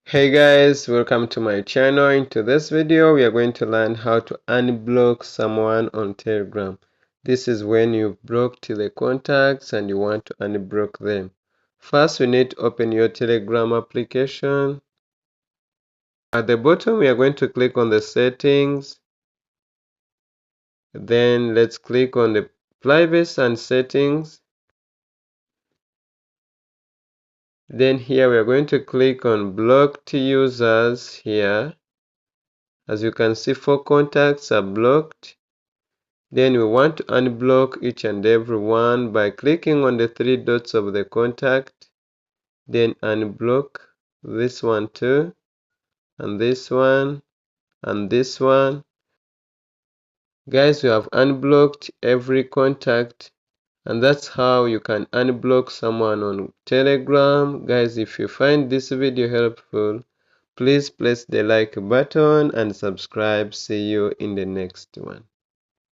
Hey guys, welcome to my channel. In this video we are going to learn how to unblock someone on Telegram. This is when you've blocked the contacts and you want to unblock them. First we need to open your Telegram application. At the bottom we are going to click on the settings. Then let's click on the privacy and settings. Then here we are going to click on blocked users here. As you can see, 4 contacts are blocked. Then we want to unblock each and every one by clicking on the 3 dots of the contact. Then unblock this one too, and this one, and this one. Guys, we have unblocked every contact, and that's how you can unblock someone on Telegram. Guys, if you find this video helpful, please press the like button and subscribe. See you in the next one.